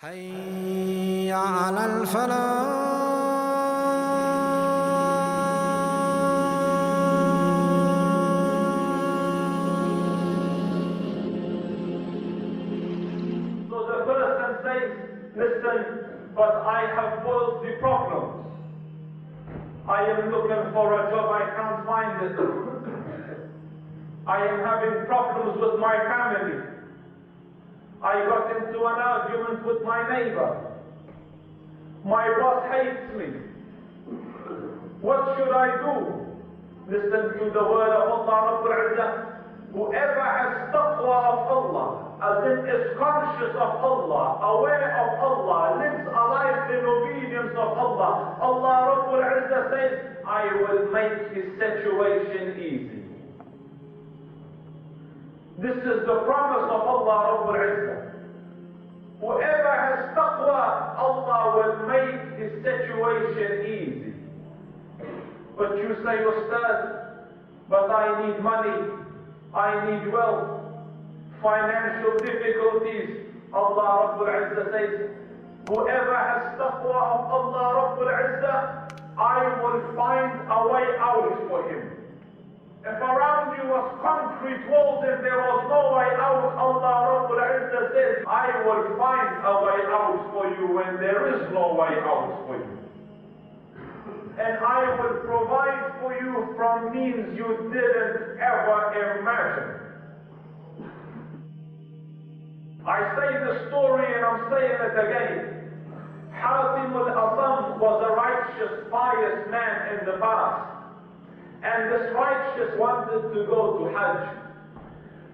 حي على الفلاح. So the person says, listen, but I have worldly problems. I am looking for a job, I can't find it. I am having problems with my family. I got into an argument with my neighbor. My boss hates me. What should I do? Listen to the word of Allah Rabbul Izzah. Whoever has taqwa of Allah, as in is conscious of Allah, aware of Allah, lives a life in obedience of Allah, Allah Rabbul Izzah says, I will make his situation easy. This is the promise of Allah Rabbul Izzah. Whoever has taqwa, Allah will make his situation easy. But you say, Ustaz, but I need money, I need wealth, financial difficulties. Allah Rabbul Izzah says, whoever has taqwa of Allah Rabbul Izzah, I will find a way out for him. If around you was concrete walls and there was no way out, Allah Rabbul Izzah says, I will find a way out for you when there is no way out for you. And I will provide for you from means you didn't ever imagine. I say the story and I'm saying it again. Hatim al-Asam was a righteous, pious man in the past. And this righteous wanted to go to Hajj.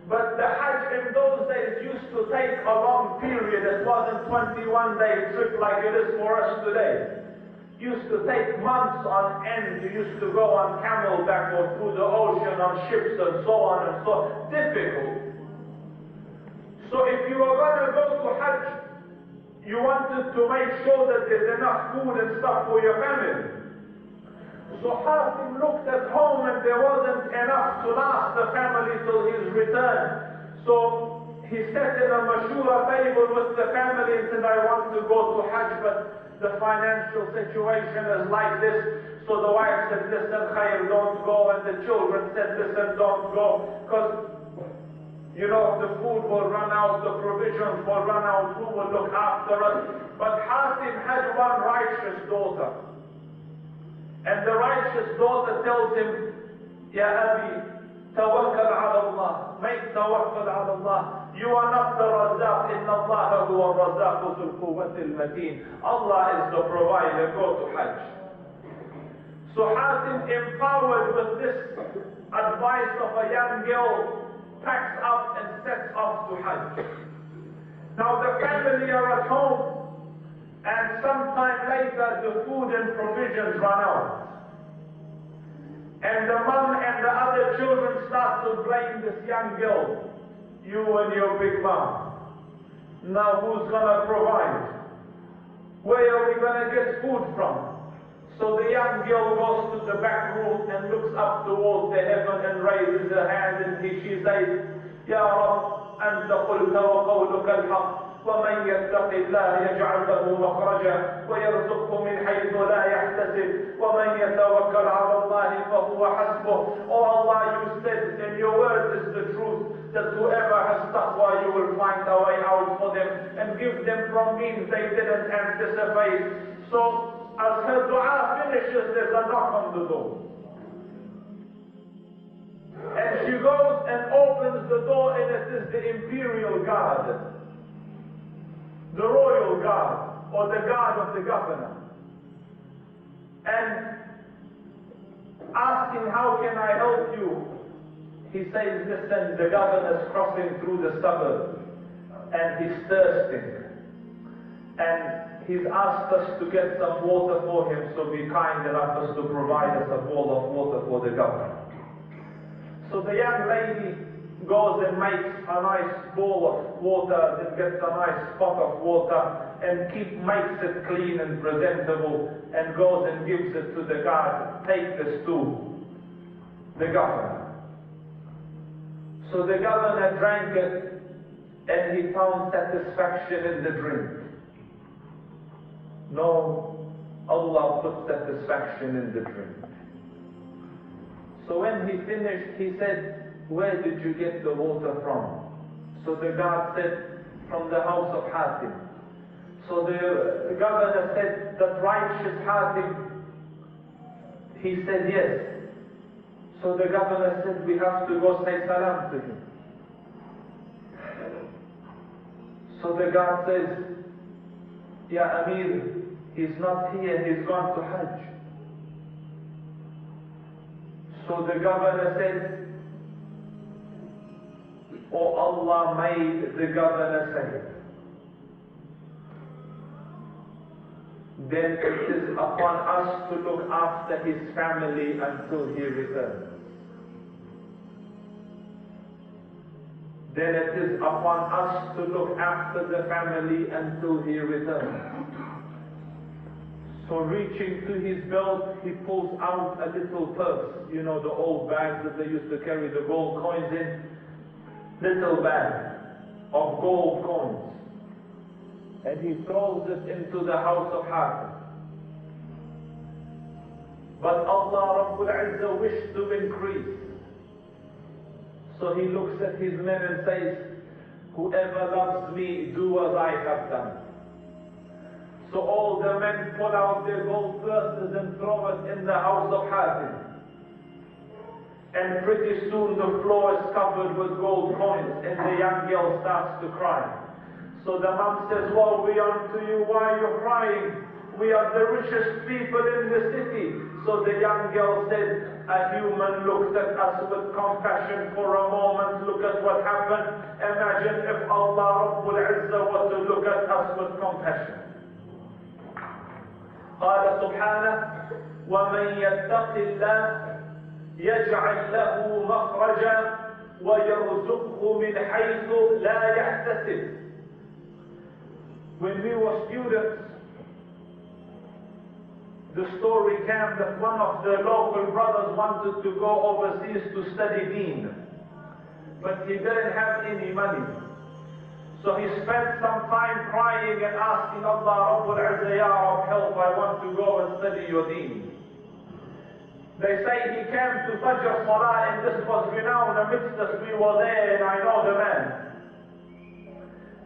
But the Hajj in those days used to take a long period. It wasn't 21-day trip like it is for us today. Used to take months on end. You used to go on camelback or through the ocean on ships and so on and so. Difficult. So if you were going to go to Hajj, you wanted to make sure that there's enough food and stuff for your family. So Hatim looked at home and there wasn't enough to last the family till his return. So he sat in a mashura table with the family and said, I want to go to Hajj, but the financial situation is like this. So the wife said, listen, Khair, don't go. And the children said, listen, don't go. Because, you know, the food will run out, the provisions will run out, who will look after us? But Hatim had one righteous daughter. And the righteous daughter tells him, Ya Abi, tawakkal ala Allah. Make tawakkal ala Allah. You are not the Razzaq. Inna Allah huwa Razzaq dhul quwwati al-mateen. Allah is the provider. Go to Hajj. So Hatim, empowered with this advice of a young girl, packs up and sets off to Hajj. Now the family are at home. And sometime later, the food and provisions run out. And the mom and the other children start to blame this young girl. You and your big mom. Now who's gonna provide? Where are we gonna get food from? So the young girl goes to the back room and looks up towards the heaven and raises her hand and she says, Ya Rabb, Anta qulta wa qawluka al-haq. ومن يتق الله يجعل له مخرجا ويرزقه من حيث لا يحتسب ومن يتوكل على الله فهو حسبه. Oh Allah, you said in your word is the truth that whoever has taqwa, you will find a way out for them and give them from means they didn't anticipate. So as her dua finishes, there's a knock on the door. And she goes and opens the door and it is the imperial guard. The royal guard, or the guard of the governor, and asking, how can I help you? He says, listen, the governor's crossing through the suburb, and he's thirsting, and he's asked us to get some water for him, so be kind enough as to provide us a bowl of water for the governor. So the young lady goes and makes a nice bowl of water and gets a nice pot of water and makes it clean and presentable and goes and gives it to the guard. Take this to the governor. So the governor drank it and he found satisfaction in the drink. No, Allah put satisfaction in the drink. So when he finished, he said, where did you get the water from? So the guard said, from the house of Hatim. So the governor said, that righteous Hatim? He said, yes. So the governor said, we have to go say salam to him. So the guard says, Ya Amir, he's not here, he's gone to Hajj. So the governor said, oh, Allah made the governor say, then it is upon us to look after his family until he returns. Then it is upon us to look after the family until he returns. So reaching to his belt, he pulls out a little purse. You know the old bags that they used to carry the gold coins in? Little bag of gold coins. And he throws it into the house of Hatim. But Allah Rabbul Izzah wished to increase. So he looks at his men and says, whoever loves me, do as I have done. So all the men pull out their gold purses and throw it in the house of Hatim. And pretty soon the floor is covered with gold coins and the young girl starts to cry. So the mom says, woe be unto you, why are you crying? We are the richest people in the city. So the young girl said, a human looked at us with compassion for a moment. Look at what happened. Imagine if Allah Rabbul Izzah was to look at us with compassion. قال سبحانه ومن يتق الله يجعل له مخرجا ويرزقه من حيث لا يحتسب. When we were students, the story came that one of the local brothers wanted to go overseas to study Deen, but he didn't have any money. So he spent some time crying and asking Allah Rabbul Izzah, Ya Rabb, help, I want to go and study your Deen. They say he came to Fajr Salah, and this was renowned amidst us. We were there and I know the man.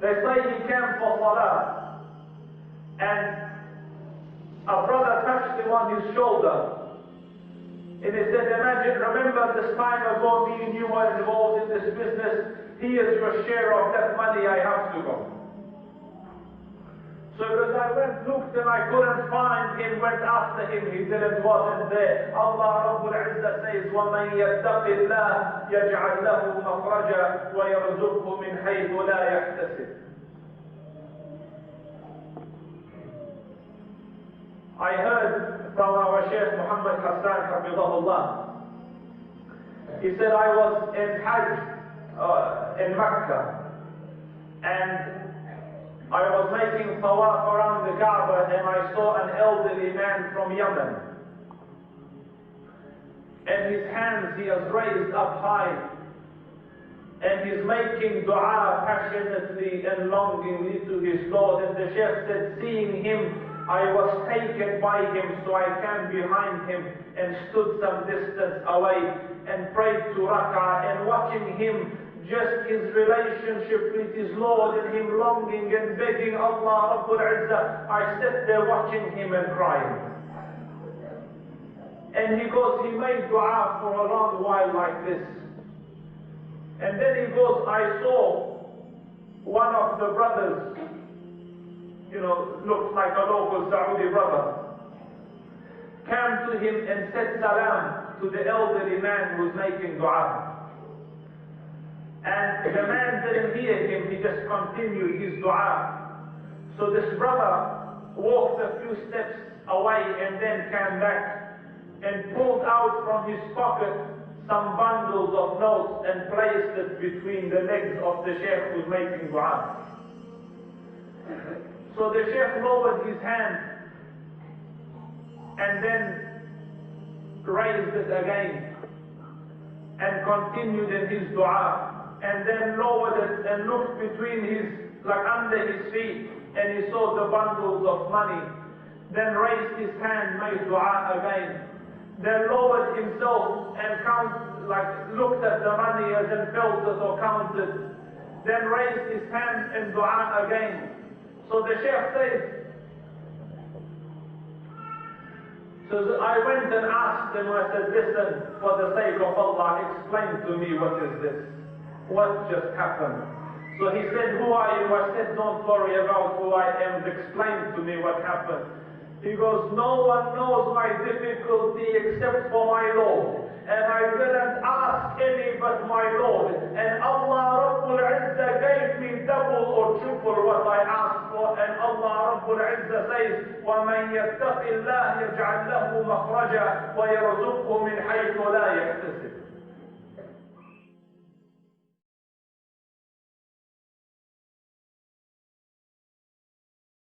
They say he came for Salah, and a brother touched him on his shoulder. And he said, imagine, remember this time ago me and you were involved in this business. Here's your share of that money, I have to go. So as I went, looked and I couldn't find him, went after him, he wasn't there. Allah Rabbul Izzah says, وَمَنْ يَتَّقِ اللَّهِ يَجْعَلْ لَهُ مَخْرَجًا وَيَرْزُقْهُ مِنْ حَيْثُ لَا يَحْتَسِبُ. I heard from our Shaykh Muhammad Hassan Hafidahullah. He said, I was in Hajj in Mecca, and I was making tawaf around the Kaaba, and I saw an elderly man from Yemen. And his hands he has raised up high, and he's making dua passionately and longingly to his Lord. And the Shaykh said, seeing him, I was taken by him, so I came behind him and stood some distance away and prayed to rak'ah, and watching him, just his relationship with his Lord and him longing and begging Allah Rabbul Izzah, I sat there watching him and crying. And he goes, he made dua for a long while like this. And then he goes, I saw one of the brothers, looked like a local Saudi brother, came to him and said salam to the elderly man who's making dua. And the man didn't hear him, he just continued his dua. So this brother walked a few steps away and then came back and pulled out from his pocket some bundles of notes and placed it between the legs of the Shaykh who's making dua. So the Shaykh lowered his hand and then raised it again and continued in his dua, and then lowered it and looked between under his feet, and he saw the bundles of money. then raised his hand, made dua again, then lowered himself and looked at the money as in felt it or counted, then raised his hand in dua again. So the Shaykh says, I went and asked him, I said, listen, for the sake of Allah, explain to me what is this? What just happened? So he said, who are you? I said, don't worry about who I am, explain to me what happened. He goes, no one knows my difficulty except for my Lord. And I didn't ask any but my Lord. And Allah Rabbul Izzah gave me double or triple what I asked for. And Allah Rabbul Izzah says, وَمَنْ يَتَّقِ اللَّهِ يَجْعَلْ لَهُ مَخْرَجًا وَيَرْزُقْهُ مِنْ حَيْثُ لَا يَحْتَسِبُ.